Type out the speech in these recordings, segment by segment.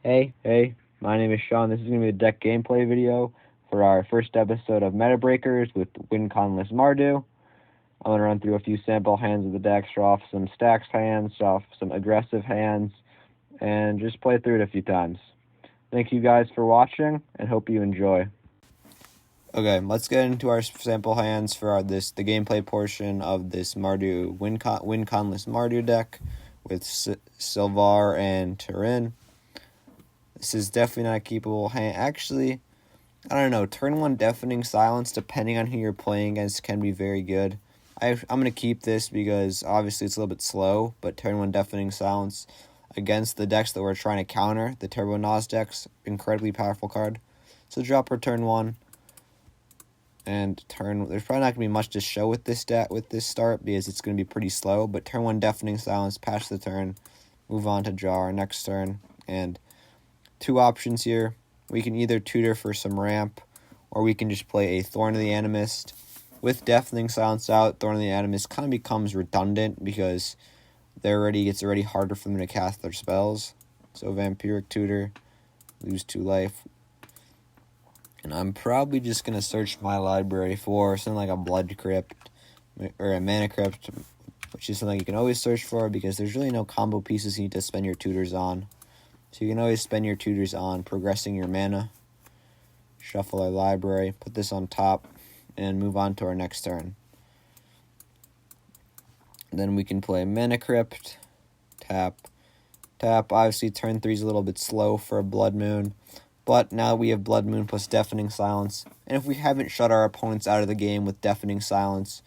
Hey, my name is Sean. This is going to be a deck gameplay video for our first episode of Meta Breakers with Winconless Mardu. I'm going to run through a few sample hands of the deck, show off some stacks hands, show off some aggressive hands, and just play through it a few times. Thank you guys for watching, and hope you enjoy. Okay, let's get into our sample hands for the gameplay portion of this Mardu Winconless Mardu deck with Silvar and Turin. This is definitely not a keepable hand. Actually, I don't know. Turn 1 Deafening Silence, depending on who you're playing against, can be very good. I'm going to keep this because obviously it's a little bit slow, but turn 1 Deafening Silence against the decks that we're trying to counter, the Turbo Nos decks, incredibly powerful card. So drop her turn 1. And there's probably not going to be much to show with this start because it's going to be pretty slow, but turn 1 Deafening Silence, pass the turn, move on to draw our next turn, and two options here. We can either tutor for some ramp, or we can just play a Thorn of the Animist. With Deafening Silence out, Thorn of the Animist kind of becomes redundant because it's already harder for them to cast their spells. So Vampiric Tutor, lose 2 life. And I'm probably just going to search my library for something like a Blood Crypt, or a Mana Crypt, which is something you can always search for because there's really no combo pieces you need to spend your tutors on. So you can always spend your tutors on progressing your mana. Shuffle our library, put this on top, and move on to our next turn. Then we can play Mana Crypt, tap. Obviously turn 3 is a little bit slow for a Blood Moon, but now we have Blood Moon plus Deafening Silence. And if we haven't shut our opponents out of the game with Deafening Silence,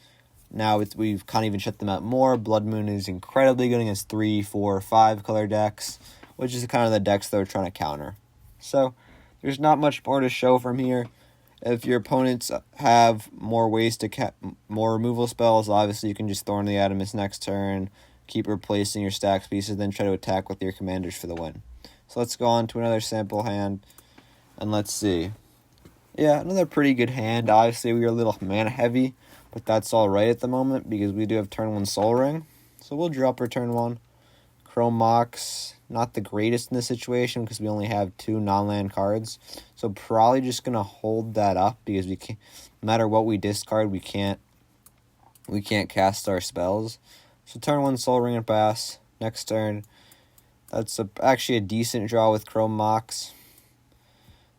now we can't even shut them out more. Blood Moon is incredibly good against 3, 4, 5 color decks, which is kind of the decks that we're trying to counter. So there's not much more to show from here. If your opponents have more ways to more removal spells, obviously you can just Thorn the Animist next turn, keep replacing your stacks pieces, then try to attack with your commanders for the win. So let's go on to another sample hand, and let's see. Yeah, another pretty good hand. Obviously we are a little mana heavy, but that's alright at the moment because we do have turn 1 Soul Ring. So we'll drop our turn 1. Chrome Mox, not the greatest in this situation because we only have 2 non-land cards. So probably just going to hold that up because no matter what we discard, we can't cast our spells. So turn 1 Soul Ring and pass. Next turn, that's actually a decent draw with Chrome Mox.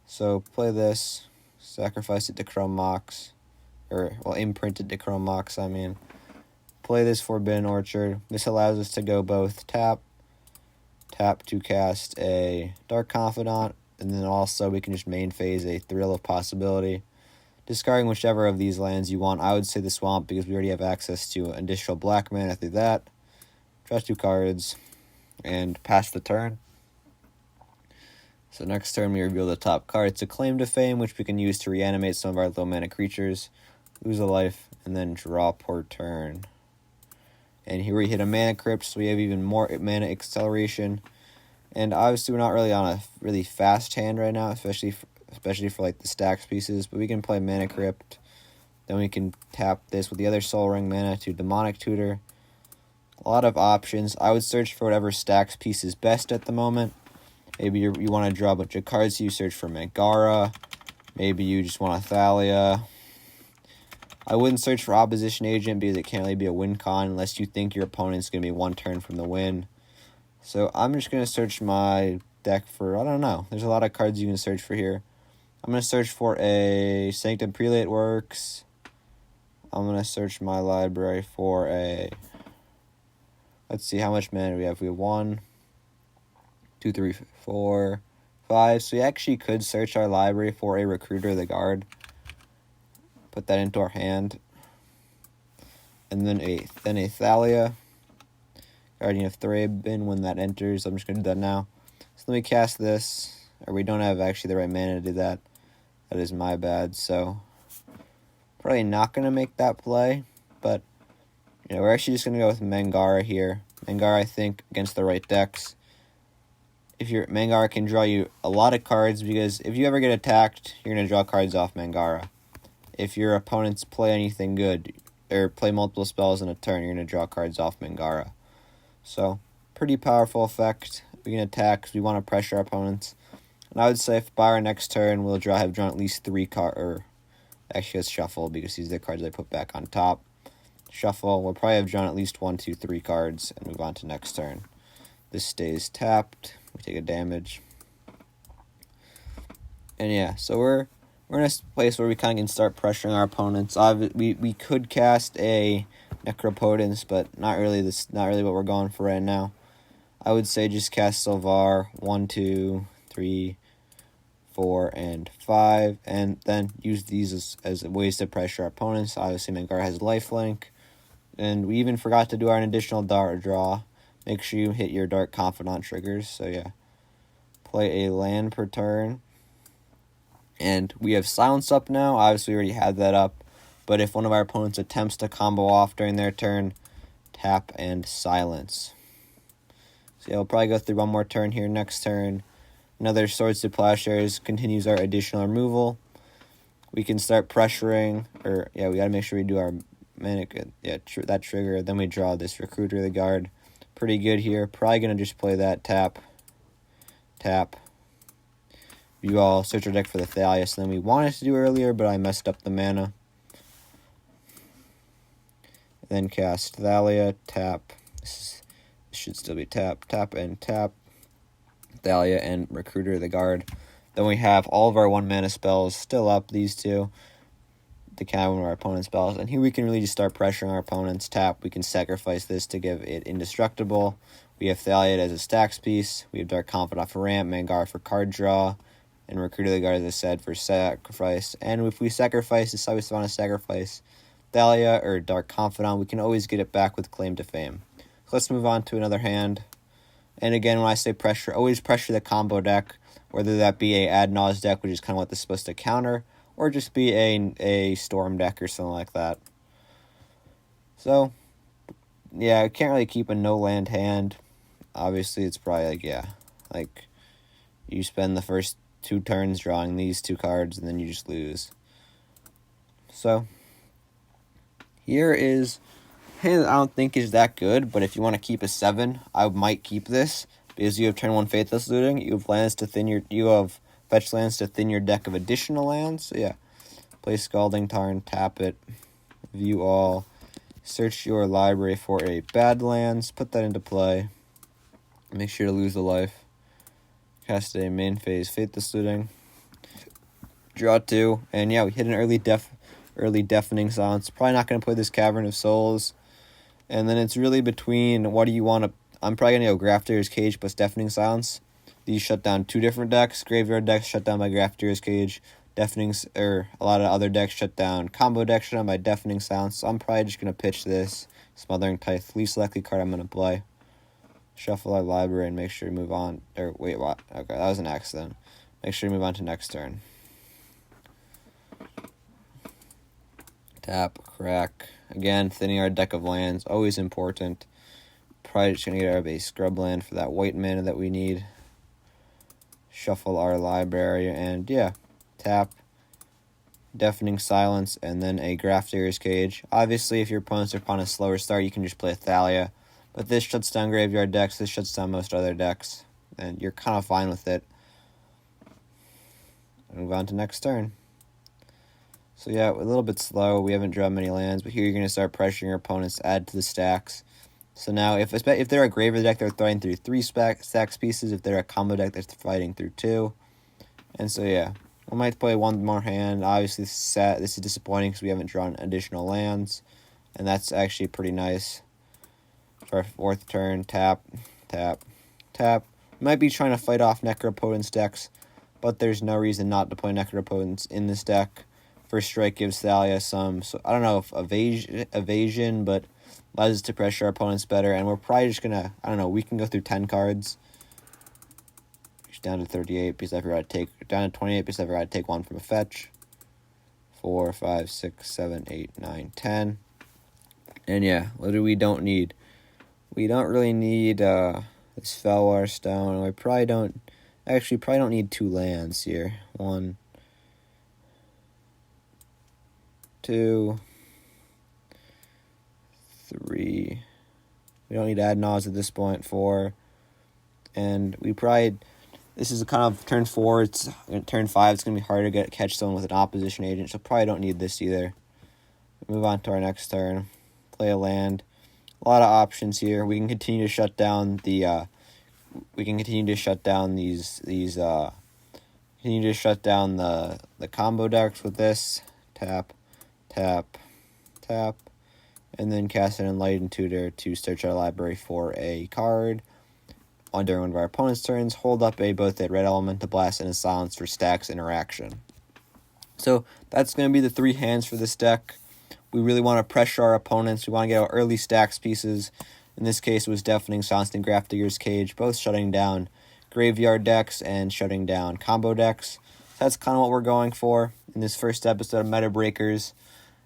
So play this, sacrifice it to Chrome Mox, imprint it to Chrome Mox, Play this Forbidden Orchard. This allows us to go both tap to cast a Dark Confidant, and then also we can just main phase a Thrill of Possibility. Discarding whichever of these lands you want. I would say the Swamp because we already have access to additional black mana through that. Draw 2 cards, and pass the turn. So next turn we reveal the top card. It's a Claim to Fame, which we can use to reanimate some of our low mana creatures, lose a life, and then draw per turn. And here we hit a Mana Crypt, so we have even more mana acceleration. And obviously we're not really on a really fast hand right now, especially for like the stacks pieces. But we can play Mana Crypt. Then we can tap this with the other Soul Ring mana to Demonic Tutor. A lot of options. I would search for whatever stacks piece is best at the moment. Maybe you want to draw a bunch of cards, so you search for Mangara. Maybe you just want a Thalia. I wouldn't search for Opposition Agent because it can't really be a win con unless you think your opponent's going to be 1 turn from the win. So I'm just going to search my deck for, I don't know. There's a lot of cards you can search for here. I'm going to search for a Sanctum Prelate works. I'm going to search my library for a, let's see, how much mana do we have? We have 1, 2, 3, 4, 5. So we actually could search our library for a Recruiter of the Guard. Put that into our hand. And then a Thalia. Guardian of Thraben when that enters. I'm just going to do that now. So let me cast this. Or we don't have actually the right mana to do that. That is my bad. So probably not going to make that play. But we're actually just going to go with Mangara here. Mangara, I think, against the right decks. If your Mangara can draw you a lot of cards because if you ever get attacked, you're going to draw cards off Mangara. If your opponents play anything good, or play multiple spells in a turn, you're going to draw cards off Mangara. So, pretty powerful effect. we can attack because we want to pressure our opponents. And I would say if by our next turn, we'll have drawn at least 3 cards, or actually let's shuffle because these are the cards I put back on top. Shuffle, we'll probably have drawn at least 1, 2, 3 cards and move on to next turn. This stays tapped. We take a damage. And yeah, so we're in a place where we kind of can start pressuring our opponents. We could cast a Necropotence, but not really what we're going for right now. I would say just cast Sylvar 1, 2, 3, 4, and 5, and then use these as ways to pressure our opponents. Obviously, Mangar has lifelink, and we even forgot to do our additional dart draw. Make sure you hit your Dark Confidant triggers. So yeah, play a land per turn. And we have Silence up now. Obviously, we already had that up. But if one of our opponents attempts to combo off during their turn, tap and silence. So yeah, we'll probably go through one more turn here next turn. Another Swords to Plowshares continues our additional removal. We can start pressuring, or yeah, we got to make sure we do our Manic, that trigger. Then we draw this Recruiter of the Guard. Pretty good here. Probably going to just play that tap, tap. You all search our deck for the Thalia, so then we wanted to do earlier, but I messed up the mana. Then cast Thalia, tap. This should still be tap, tap, and tap. Thalia and Recruiter of the Guard. Then we have all of our 1-mana spells still up, these two. The kind of one of our opponent's spells. And here we can really just start pressuring our opponent's tap. We can sacrifice this to give it indestructible. We have Thalia as a stacks piece. We have Dark Confidant for ramp, Mangar for card draw, and Recruiter of the Guard, as I said, for sacrifice. And if we sacrifice, decide we want to sacrifice Thalia or Dark Confidant, we can always get it back with Claim to Fame. So let's move on to another hand. And again, when I say pressure, always pressure the combo deck, whether that be a Ad Naus deck, which is kind of what this is supposed to counter, or just be a Storm deck or something like that. So, yeah, I can't really keep a no-land hand. Obviously, it's probably like you spend the first 2 turns drawing these 2 cards, and then you just lose. So, here is hand I don't think is that good, but if you want to keep a 7, I might keep this, because you have turn 1 Faithless Looting, you have fetch lands to thin your deck of additional lands. So yeah, play Scalding Tarn, tap it, view all, search your library for a Badlands, put that into play, make sure to lose a life, cast a main phase Faithless Looting, draw 2, and yeah, we hit an early Deafening Silence. Probably not going to play this Cavern of Souls, and then it's really between what do you want to. I'm probably going to go Grafdigger's Cage plus Deafening Silence. These shut down 2 different decks. Graveyard decks shut down by Grafdigger's Cage. A lot of other decks shut down. Combo decks shut down by Deafening Silence. So I'm probably just going to pitch this. Smothering Tithe. Least likely card I'm going to play. Shuffle our library and make sure to move on. Or wait, what? Okay, that was an accident. Make sure to move on to next turn. Tap, crack. Again, thinning our deck of lands. Always important. Probably just going to get our base Scrubland for that white mana that we need. Shuffle our library, and yeah, tap, Deafening Silence, and then a Grafdigger's Cage. Obviously, if your opponents are on a slower start, you can just play a Thalia, but this shuts down graveyard decks, this shuts down most other decks, and you're kind of fine with it. Move on to next turn. So yeah, a little bit slow, we haven't drawn many lands, but here you're going to start pressuring your opponents to add to the stacks. So now, if they're a graveyard deck, they're fighting through 3 stacks pieces. If they're a combo deck, they're fighting through 2. And so, yeah, we might play one more hand. Obviously, this is disappointing because we haven't drawn additional lands. And that's actually pretty nice. For our 4th turn, tap, tap, tap. We might be trying to fight off Necropotence decks, but there's no reason not to play Necropotence in this deck. First Strike gives Thalia some, so I don't know if evasion, but allows us to pressure our opponents better, and we're probably just gonna, we can go through 10 cards. Down to 38 because I forgot to take, down to 28 because I forgot to take 1 from a fetch. 4, 5, 6, 7, 8, 9, 10. And yeah, literally we don't really need this Felwar Stone. We probably don't need 2 lands here. 1, 2, 3. We don't need Ad Naus at this point. 4. and we probably, this is a kind of turn 4, it's turn 5, it's going to be hard to catch someone with an opposition agent, so probably don't need this either. Move on to our next turn, play a land. A lot of options here. We can continue to shut down the, continue to shut down the combo decks with this. Tap, tap, tap, and then cast an Enlightened Tutor to search our library for a card. During one of our opponent's turns, hold up both a red elemental blast and a silence for stacks interaction. So that's going to be the 3 hands for this deck. We really want to pressure our opponents. We want to get our early stacks pieces. In this case, it was Deafening Silence and Grafdigger's Cage, both shutting down graveyard decks and shutting down combo decks. So that's kind of what we're going for in this first episode of Meta Breakers.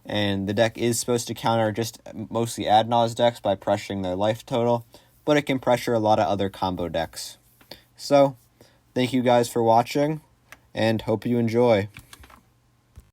And the deck is supposed to counter just mostly Adnaz decks by pressuring their life total, but it can pressure a lot of other combo decks. So, thank you guys for watching, and hope you enjoy.